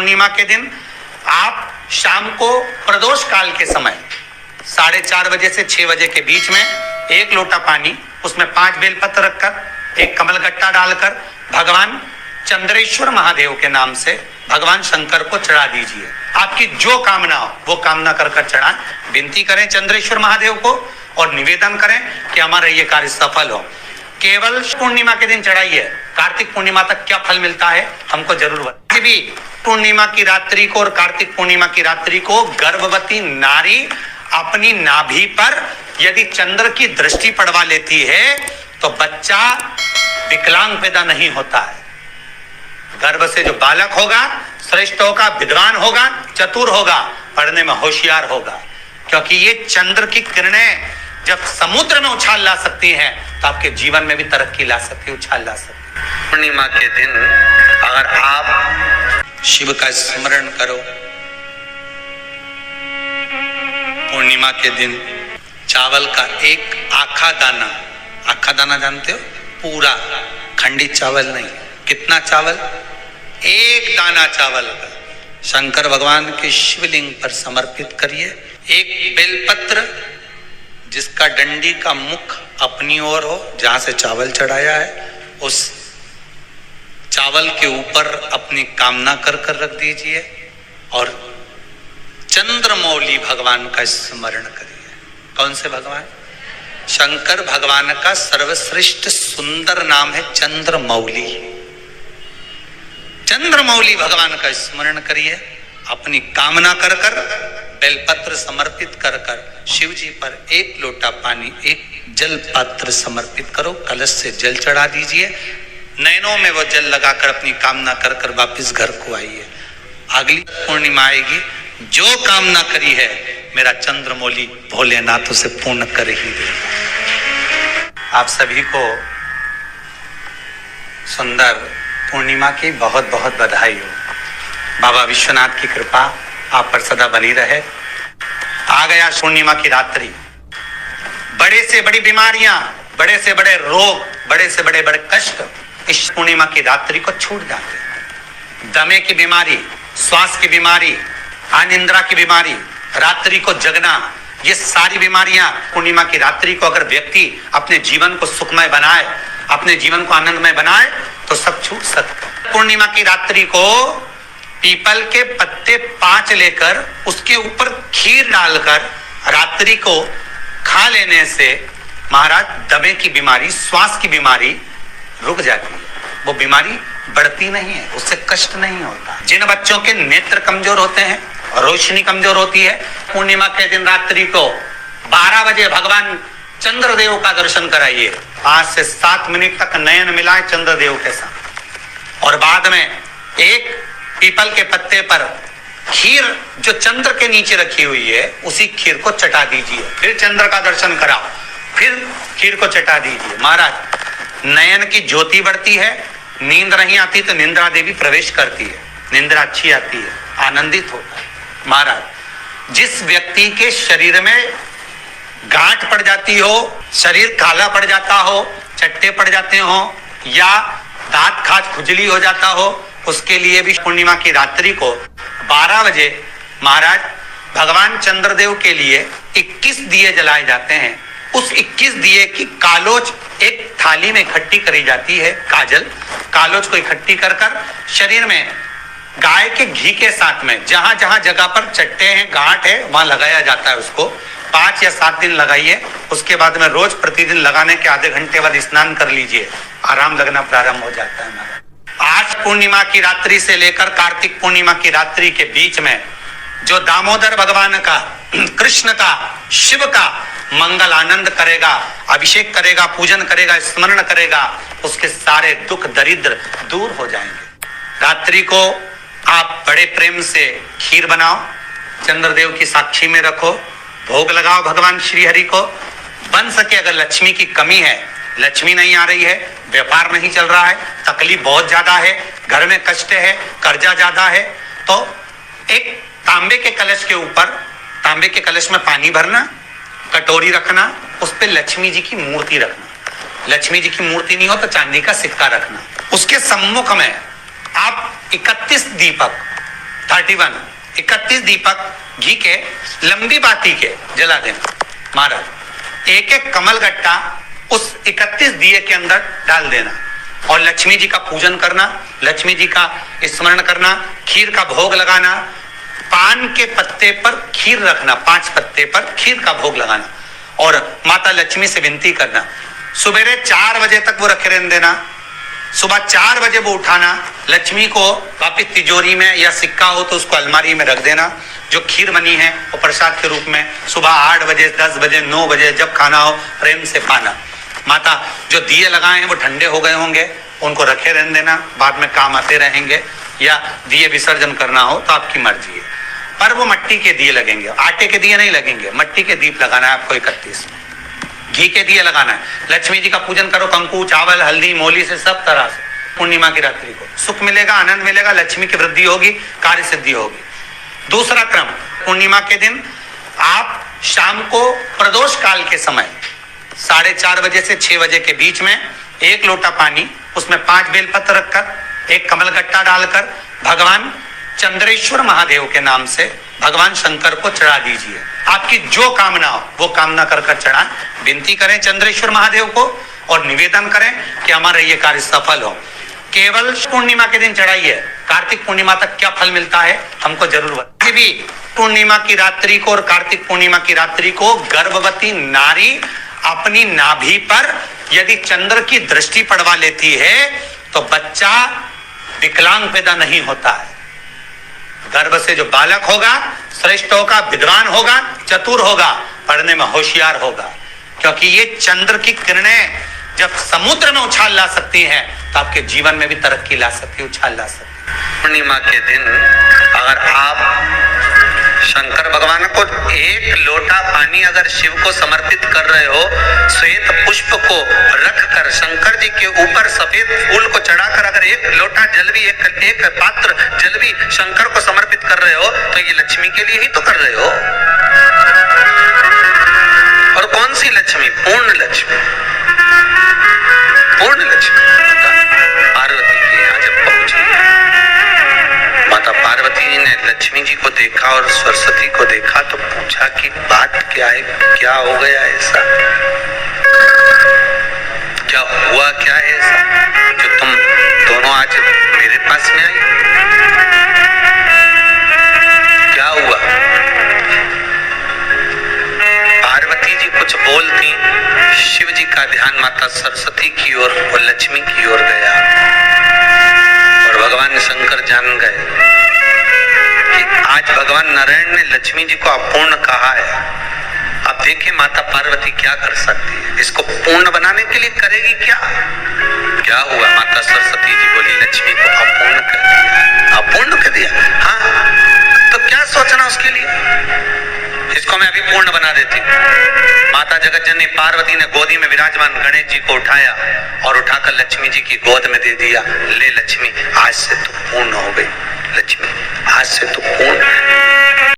पूर्णिमा के दिन आप शाम को प्रदोष काल के समय 4:30 बजे से 6 बजे के बीच में 1 लोटा पानी, उसमें 5 बेलपत्र रखकर, 1 कमलगट्टा डालकर भगवान चंद्रेश्वर महादेव के नाम से भगवान शंकर को चढ़ा दीजिए। आपकी जो कामना हो वो कामना कर कर चढ़ाएं। विनती करें चंद्रेश्वर महादेव को और निवेदन करें कि हमारा ये कार्य सफल हो। केवल पूर्णिमा के दिन चढ़ाइए। कार्तिक पूर्णिमा तक क्या फल मिलता है हमको जरूर बताइए। भी पूर्णिमा की रात्रि को और कार्तिक पूर्णिमा की रात्रि को गर्भवती नारी अपनी नाभि पर यदि चंद्र की दृष्टि पड़वा लेती है तो बच्चा विकलांग पैदा नहीं होता है। गर्भ से जो बालक होगा श्रेष्ठ होगा, विद्वान होगा, चतुर होगा, पढ़ने में होशियार होगा, क्योंकि ये चंद्र की किरणें जब समुद्र में उछाल ला सकती हैं तो आपके जीवन में भी तरक्की ला सकती है, उछाल ला सकती है। पूर्णिमा के दिन अगर आप शिव का स्मरण करो, पूर्णिमा के दिन चावल का एक आखा दाना जानते हो, पूरा खंडित चावल नहीं, कितना चावल, 1 दाना चावल का शंकर भगवान के शिवलिंग पर समर्पित करिए। 1 बेलपत्र जिसका डंडी का मुख अपनी ओर हो, जहां से चावल चढ़ाया है उस चावल के ऊपर अपनी कामना कर कर रख दीजिए और चंद्रमौली भगवान का स्मरण करिए। कौन से भगवान? शंकर भगवान का सर्वश्रेष्ठ सुंदर नाम है चंद्रमौली। चंद्रमौली भगवान का स्मरण करिए। अपनी कामना कर कर बेलपत्र समर्पित कर कर शिव जी पर 1 लोटा पानी, 1 जल पात्र समर्पित करो, कलश से जल चढ़ा दीजिए। नैनों में वो जल लगाकर अपनी कामना कर कर वापिस घर को आइए। अगली पूर्णिमा आएगी, जो कामना करी है मेरा चंद्रमौली भोलेनाथ उसे पूर्ण कर ही देगा। आप सभी को सुंदर पूर्णिमा की बहुत बहुत बधाई हो। बाबा विश्वनाथ की कृपा आप पर सदा बनी रहे। आ गया पूर्णिमा की रात्रि। बड़े से बड़ी बीमारियां, बड़े से बड़े रोग, बड़े से बड़े बड़े कष्ट इस पूर्णिमा की रात्रि को छूट जाते हैं। दमे की बीमारी, श्वास की बीमारी, अनिद्रा की बीमारी, रात्रि को जगना, ये सारी बीमारियां पूर्णिमा की रात्रि को अगर व्यक्ति अपने जीवन को सुखमय बनाए, अपने जीवन को आनंदमय बनाए तो सब छूट सकता। पूर्णिमा की रात्रि को पीपल के पत्ते 5 लेकर उसके ऊपर खीर डालकर रात्रि को खा लेने से महाराज दमे की बीमारी, श्वास की बीमारी रुक जाती है। वो बीमारी बढ़ती नहीं है, उससे कष्ट नहीं होता। जिन बच्चों के नेत्र कमजोर होते हैं, रोशनी कमजोर होती है, पूर्णिमा के दिन रात्रि को 12 बजे भगवान चंद्रदेव का दर्शन कराइए। 5 से 7 मिनट तक नयन मिलाए चंद्रदेव के साथ और बाद में एक पीपल के पत्ते पर खीर जो चंद्र के नीचे रखी हुई है उसी खीर को चटा दीजिए। फिर चंद्र का दर्शन कराओ, फिर खीर को चटा दीजिए। महाराज नयन की ज्योति बढ़ती है, नींद नहीं आती तो निंद्रा देवी प्रवेश करती है, निंद्रा अच्छी आती है, आनंदित होता है। महाराज जिस व्यक्ति के शरीर में गांठ पड़ जाती हो, शरीर काला पड़ जाता हो, चट्टे पड़ जाते हो या दांत खाज खुजली हो जाता हो, उसके लिए भी पूर्णिमा की रात्रि को 12 बजे महाराज भगवान चंद्रदेव के लिए 21 दिए जलाए जाते हैं। उस 21 दिए की कालोच एक थाली में इकट्ठी करी जाती है। कालोच को इकट्ठी कर कर शरीर में गाय के घी के साथ में जहां जहां जगह पर चट्टे हैं, गांठ है, वहां लगाया जाता है। उसको 5 या 7 दिन लगाइए। उसके बाद में रोज प्रतिदिन लगाने के आधे घंटे बाद स्नान कर लीजिए, आराम लगना प्रारंभ हो जाता है। आज पूर्णिमा की रात्रि से लेकर कार्तिक पूर्णिमा की रात्रि के बीच में जो दामोदर भगवान का, कृष्ण का, शिव का मंगल आनंद करेगा, अभिषेक करेगा, पूजन करेगा, स्मरण करेगा, उसके सारे दुख दरिद्र दूर हो जाएंगे। रात्रि को आप बड़े प्रेम से खीर बनाओ, चंद्रदेव की साक्षी में रखो, भोग लगाओ भगवान श्री हरि को। बन सके अगर लक्ष्मी की कमी है, लक्ष्मी नहीं आ रही है, व्यापार नहीं चल रहा है, तकलीफ बहुत ज्यादा है, घर में कष्ट है, कर्जा ज्यादा है, तो एक तांबे के कलश के ऊपर, तांबे के कलश में पानी भरना, कटोरी रखना, उस पे लक्ष्मी जी की मूर्ति रखना। लक्ष्मी जी की मूर्ति नहीं हो तो चांदी का सिक्का रखना। उसके सम्मुख में आप 31 दीपक 31 दीपक घी के लंबी बाती के जला देना। महाराज एक एक कमल गट्टा उस 31 दिए के अंदर डाल देना और लक्ष्मी जी का पूजन करना, लक्ष्मी जी का स्मरण करना, खीर का भोग लगाना, पान के पत्ते पर खीर रखना, 5 पत्ते पर खीर का भोग लगाना और माता लक्ष्मी से विनती करना। सुबेरे 4 बजे तक वो रखे रहने देना, सुबह 4 बजे वो उठाना, लक्ष्मी को वापिस तिजोरी में या सिक्का हो तो उसको अलमारी में रख देना। जो खीर बनी है वो प्रसाद के रूप में सुबह 8 बजे, 10 बजे, 9 बजे जब खाना हो प्रेम से पाना। माता जो दिए लगाए हैं वो ठंडे हो गए होंगे, उनको रखे रहने देना, बाद में काम आते रहेंगे, या दिए विसर्जन करना हो तो आपकी मर्जी है। पर वो मिट्टी के दिए लगेंगे, आटे के दिए नहीं लगेंगे, मिट्टी के दीप लगाना है आपको 31 में, घी के दिए लगाना है। लक्ष्मी जी का पूजन करो, कंकु, चावल, हल्दी, मोली से सब तरह से। पूर्णिमा की रात्रि को सुख मिलेगा, आनंद मिलेगा, लक्ष्मी की वृद्धि होगी, कार्य सिद्धि होगी। दूसरा क्रम, पूर्णिमा के दिन आप शाम को प्रदोष काल के समय 4:30 बजे से 6 बजे के बीच में 1 लोटा पानी, उसमें 5 बेलपत्र रखकर, 1 कमल गट्टा डालकर भगवान चंद्रेश्वर महादेव के नाम से भगवान शंकर को चढ़ा दीजिए। आपकी जो कामना हो वो कामना कर कर चढ़ाएं, विनती करें चंद्रेश्वर महादेव को और निवेदन करें कि हमारा ये कार्य सफल हो। केवल पूर्णिमा के दिन चढ़ाइए, कार्तिक पूर्णिमा तक क्या फल मिलता है हमको जरूर बताइए। भी पूर्णिमा की रात्रि को और कार्तिक पूर्णिमा की रात्रि को गर्भवती नारी अपनी नाभि पर यदि चंद्र की दृष्टि पड़वा लेती है तो बच्चा विकलांग पैदा नहीं होता है। गर्भ से जो बालक होगा श्रेष्ठ होगा, विद्वान होगा, चतुर होगा, पढ़ने में होशियार होगा, क्योंकि ये चंद्र की किरणें जब समुद्र में उछाल ला सकती हैं तो आपके जीवन में भी तरक्की ला सकती है, उछाल ला सकती है। पूर्णिमा के दिन अगर आप शंकर भगवान को 1 लोटा पानी अगर शिव को समर्पित कर रहे हो, श्वेत पुष्प को रखकर शंकर जी के ऊपर सफेद फूल को चढ़ाकर अगर 1 लोटा जल भी, एक पात्र जल भी शंकर को समर्पित कर रहे हो तो ये लक्ष्मी के लिए ही तो कर रहे हो। और कौन सी लक्ष्मी? पूर्ण लक्ष्मी। पूर्ण लक्ष्मी पार्वती के यहाँ जब पहुंची, माता पार्वती जी ने लक्ष्मी जी को देखा और सरस्वती को देखा तो पूछा कि बात क्या है, क्या हो गया ऐसा, क्या हुआ, क्या है ऐसा जो तुम दोनों आज मेरे पास में आई, क्या हुआ? पार्वती जी कुछ बोलती, शिव जी का ध्यान माता सरस्वती की ओर और लक्ष्मी की ओर गया और भगवान शंकर जान गए कि आज भगवान नारायण ने लक्ष्मी जी को अपूर्ण कहा है। अब देखिए माता पार्वती क्या कर सकती है, इसको पूर्ण बनाने के लिए करेगी क्या? क्या हुआ? माता सरस्वती जी बोली लक्ष्मी को अपूर्ण कर दिया। अपूर्ण कर दिया? हाँ, तो क्या सोचना उसके लिए, इसको मैं अभी पूर्ण बना देती। माता जगत जननी पार्वती ने गोदी में विराजमान गणेश जी को उठाया और उठाकर लक्ष्मी जी की गोद में दे दिया। ले लक्ष्मी, आज से तू पूर्ण हो गई। लक्ष्मी, आज से तू पूर्ण